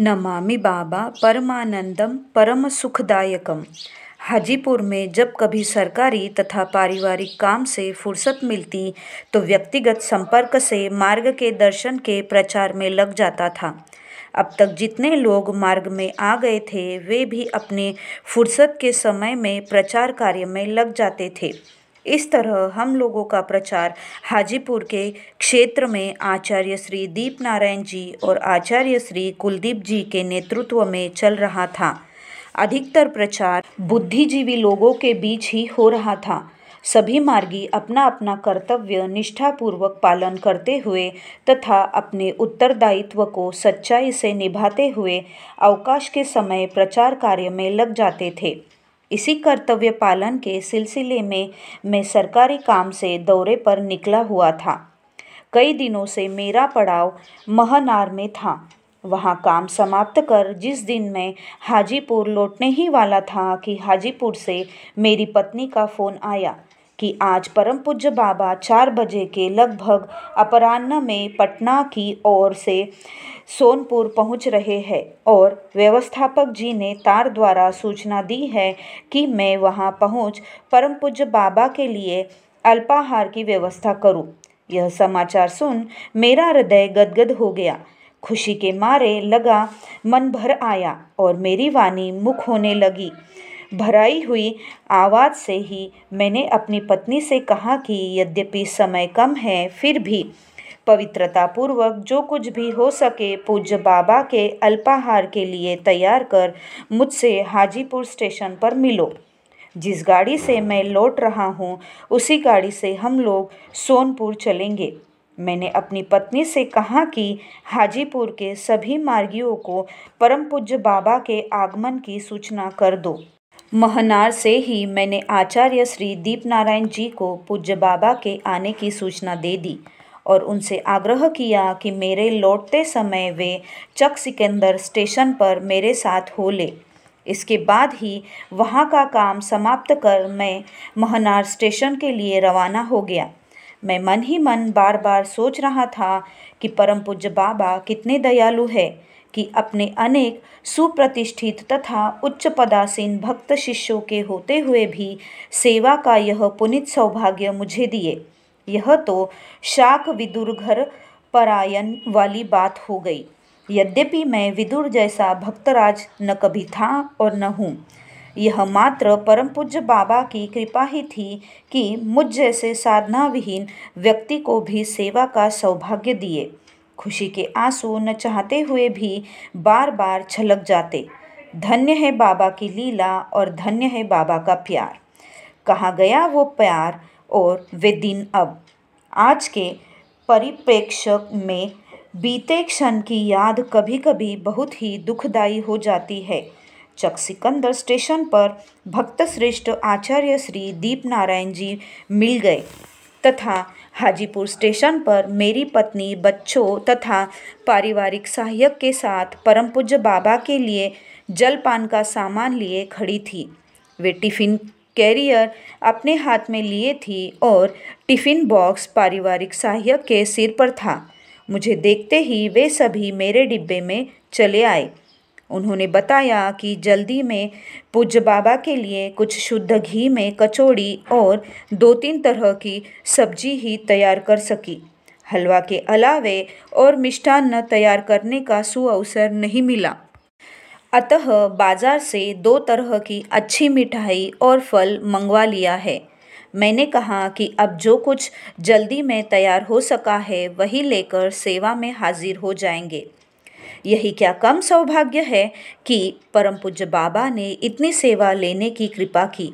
नमामि बाबा परमानंदम परम सुखदायकम। हाजीपुर में जब कभी सरकारी तथा पारिवारिक काम से फुर्सत मिलती तो व्यक्तिगत संपर्क से मार्ग के दर्शन के प्रचार में लग जाता था। अब तक जितने लोग मार्ग में आ गए थे वे भी अपने फुर्सत के समय में प्रचार कार्य में लग जाते थे। इस तरह हम लोगों का प्रचार हाजीपुर के क्षेत्र में आचार्य श्री दीप नारायण जी और आचार्य श्री कुलदीप जी के नेतृत्व में चल रहा था। अधिकतर प्रचार बुद्धिजीवी लोगों के बीच ही हो रहा था। सभी मार्गी अपना अपना कर्तव्य निष्ठापूर्वक पालन करते हुए तथा अपने उत्तरदायित्व को सच्चाई से निभाते हुए अवकाश के समय प्रचार कार्य में लग जाते थे। इसी कर्तव्य पालन के सिलसिले में मैं सरकारी काम से दौरे पर निकला हुआ था। कई दिनों से मेरा पड़ाव महनार में था। वहाँ काम समाप्त कर जिस दिन मैं हाजीपुर लौटने ही वाला था कि हाजीपुर से मेरी पत्नी का फ़ोन आया कि आज परम पूज्य बाबा 4 बजे के लगभग अपराह्न में पटना की ओर से सोनपुर पहुंच रहे हैं और व्यवस्थापक जी ने तार द्वारा सूचना दी है कि मैं वहां पहुंच परम पूज्य बाबा के लिए अल्पाहार की व्यवस्था करूं। यह समाचार सुन मेरा हृदय गदगद हो गया। खुशी के मारे लगा मन भर आया और मेरी वाणी मुख होने लगी। भराई हुई आवाज़ से ही मैंने अपनी पत्नी से कहा कि यद्यपि समय कम है फिर भी पवित्रतापूर्वक जो कुछ भी हो सके पूज्य बाबा के अल्पाहार के लिए तैयार कर मुझसे हाजीपुर स्टेशन पर मिलो। जिस गाड़ी से मैं लौट रहा हूँ उसी गाड़ी से हम लोग सोनपुर चलेंगे। मैंने अपनी पत्नी से कहा कि हाजीपुर के सभी मार्गियों को परम पूज्य बाबा के आगमन की सूचना कर दो। महनार से ही मैंने आचार्य श्री दीप नारायण जी को पूज्य बाबा के आने की सूचना दे दी और उनसे आग्रह किया कि मेरे लौटते समय वे चक सिकंदर स्टेशन पर मेरे साथ हो ले। इसके बाद ही वहाँ का काम समाप्त कर मैं महनार स्टेशन के लिए रवाना हो गया। मैं मन ही मन बार बार सोच रहा था कि परम पूज्य बाबा कितने दयालु है कि अपने अनेक सुप्रतिष्ठित तथा उच्च पदासीन भक्त शिष्यों के होते हुए भी सेवा का यह पुनीत सौभाग्य मुझे दिए। यह तो शाक विदुर घर परायण वाली बात हो गई। यद्यपि मैं विदुर जैसा भक्तराज न कभी था और न हूँ। यह मात्र परम पूज्य बाबा की कृपा ही थी कि मुझ जैसे साधना विहीन व्यक्ति को भी सेवा का सौभाग्य दिए। खुशी के आंसू न चाहते हुए भी बार बार छलक जाते। धन्य है बाबा की लीला और धन्य है बाबा का प्यार। कहाँ गया वो प्यार और वे दिन अब। आज के परिप्रेक्ष्य में बीते क्षण की याद कभी कभी बहुत ही दुखदायी हो जाती है। चक सिकंदर स्टेशन पर भक्त श्रेष्ठ आचार्य श्री दीप नारायण जी मिल गए तथा हाजीपुर स्टेशन पर मेरी पत्नी बच्चों तथा पारिवारिक सहायक के साथ परम पूज्य बाबा के लिए जलपान का सामान लिए खड़ी थी। वे टिफ़िन कैरियर अपने हाथ में लिए थी और टिफ़िन बॉक्स पारिवारिक सहायक के सिर पर था। मुझे देखते ही वे सभी मेरे डिब्बे में चले आए। उन्होंने बताया कि जल्दी में पूज्य बाबा के लिए कुछ शुद्ध घी में कचौड़ी और 2-3 तरह की सब्जी ही तैयार कर सकी। हलवा के अलावे और मिष्टान्न तैयार करने का सुअवसर नहीं मिला। अतः बाजार से 2 तरह की अच्छी मिठाई और फल मंगवा लिया है। मैंने कहा कि अब जो कुछ जल्दी में तैयार हो सका है वही लेकर सेवा में हाजिर हो जाएंगे। यही क्या कम सौभाग्य है कि परम पूज्य बाबा ने इतनी सेवा लेने की कृपा की।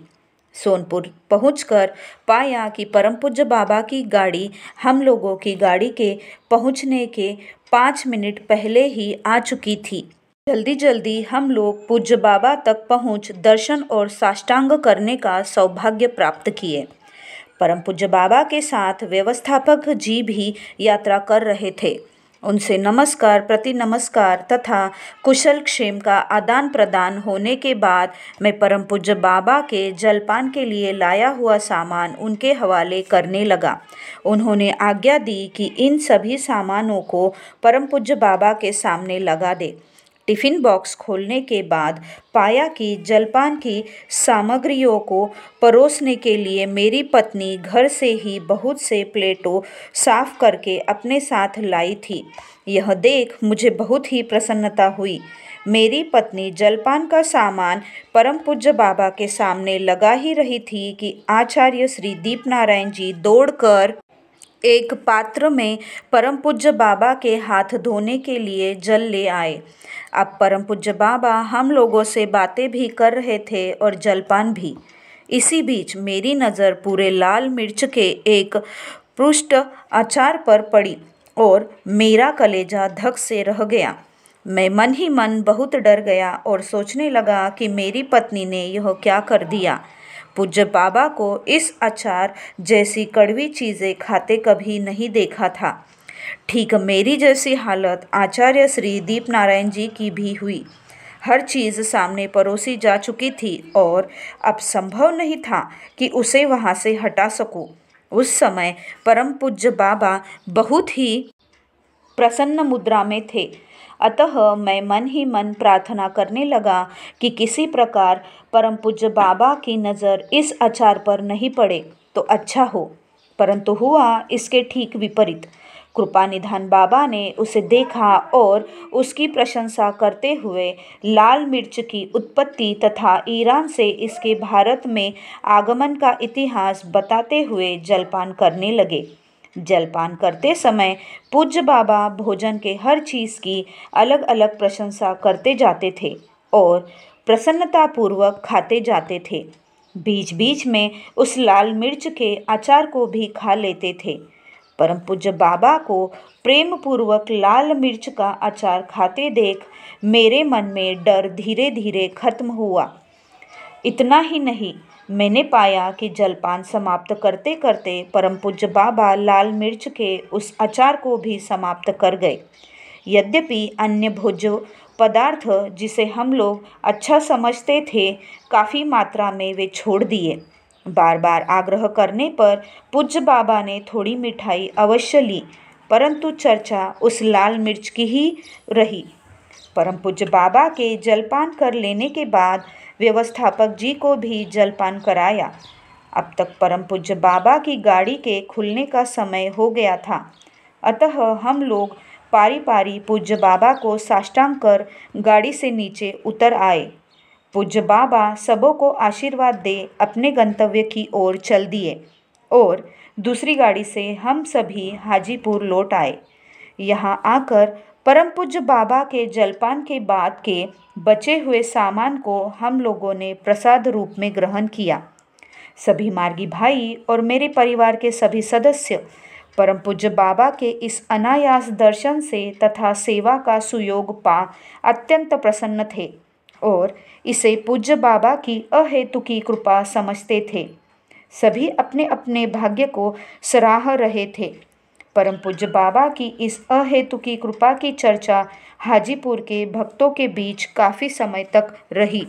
सोनपुर पहुंचकर पाया कि परम पूज्य बाबा की गाड़ी हम लोगों की गाड़ी के पहुंचने के 5 मिनट पहले ही आ चुकी थी। जल्दी जल्दी हम लोग पूज्य बाबा तक पहुंच दर्शन और साष्टांग करने का सौभाग्य प्राप्त किए। परम पूज्य बाबा के साथ व्यवस्थापक जी भी यात्रा कर रहे थे। उनसे नमस्कार प्रति नमस्कार तथा कुशल क्षेम का आदान प्रदान होने के बाद मैं परम पूज्य बाबा के जलपान के लिए लाया हुआ सामान उनके हवाले करने लगा। उन्होंने आज्ञा दी कि इन सभी सामानों को परम पूज्य बाबा के सामने लगा दे। टिफ़िन बॉक्स खोलने के बाद पाया कि जलपान की सामग्रियों को परोसने के लिए मेरी पत्नी घर से ही बहुत से प्लेटों साफ करके अपने साथ लाई थी। यह देख मुझे बहुत ही प्रसन्नता हुई। मेरी पत्नी जलपान का सामान परम पूज्य बाबा के सामने लगा ही रही थी कि आचार्य श्री दीपनारायण जी दौड़कर एक पात्र में परम पूज्य बाबा के हाथ धोने के लिए जल ले आए। अब परम पूज्य बाबा हम लोगों से बातें भी कर रहे थे और जलपान भी। इसी बीच मेरी नज़र पूरे लाल मिर्च के एक पृष्ठ अचार पर पड़ी और मेरा कलेजा धक से रह गया। मैं मन ही मन बहुत डर गया और सोचने लगा कि मेरी पत्नी ने यह क्या कर दिया। पूज्य बाबा को इस अचार जैसी कड़वी चीज़ें खाते कभी नहीं देखा था। ठीक मेरी जैसी हालत आचार्य श्री दीपनारायण जी की भी हुई। हर चीज़ सामने परोसी जा चुकी थी और अब संभव नहीं था कि उसे वहाँ से हटा सकूं। उस समय परम पूज्य बाबा बहुत ही प्रसन्न मुद्रा में थे। अतः मैं मन ही मन प्रार्थना करने लगा कि किसी प्रकार परम पूज्य बाबा की नज़र इस अचार पर नहीं पड़े तो अच्छा हो। परंतु हुआ इसके ठीक विपरीत। कृपा निधान बाबा ने उसे देखा और उसकी प्रशंसा करते हुए लाल मिर्च की उत्पत्ति तथा ईरान से इसके भारत में आगमन का इतिहास बताते हुए जलपान करने लगे। जलपान करते समय पूज्य बाबा भोजन के हर चीज़ की अलग अलग प्रशंसा करते जाते थे और प्रसन्नतापूर्वक खाते जाते थे। बीच बीच में उस लाल मिर्च के अचार को भी खा लेते थे। परम पूज्य बाबा को प्रेम पूर्वक लाल मिर्च का अचार खाते देख मेरे मन में डर धीरे धीरे खत्म हुआ। इतना ही नहीं, मैंने पाया कि जलपान समाप्त करते करते परम पूज्य बाबा लाल मिर्च के उस अचार को भी समाप्त कर गए। यद्यपि अन्य भोज्य पदार्थ जिसे हम लोग अच्छा समझते थे काफ़ी मात्रा में वे छोड़ दिए। बार बार आग्रह करने पर पूज्य बाबा ने थोड़ी मिठाई अवश्य ली, परंतु चर्चा उस लाल मिर्च की ही रही। परम पूज्य बाबा के जलपान कर लेने के बाद व्यवस्थापक जी को भी जलपान कराया। अब तक परम पूज्य बाबा की गाड़ी के खुलने का समय हो गया था। अतः हम लोग पारी पारी पूज्य बाबा को साष्टांग कर गाड़ी से नीचे उतर आए। पूज्य बाबा सबों को आशीर्वाद दे अपने गंतव्य की ओर चल दिए और दूसरी गाड़ी से हम सभी हाजीपुर लौट आए। यहाँ आकर परम पूज्य बाबा के जलपान के बाद के बचे हुए सामान को हम लोगों ने प्रसाद रूप में ग्रहण किया। सभी मार्गी भाई और मेरे परिवार के सभी सदस्य परम पूज्य बाबा के इस अनायास दर्शन से तथा सेवा का सुयोग पा अत्यंत प्रसन्न थे और इसे पूज्य बाबा की अहेतुकी कृपा समझते थे। सभी अपने अपने भाग्य को सराह रहे थे। परम पूज्य बाबा की इस अहेतुकी कृपा की चर्चा हाजीपुर के भक्तों के बीच काफ़ी समय तक रही।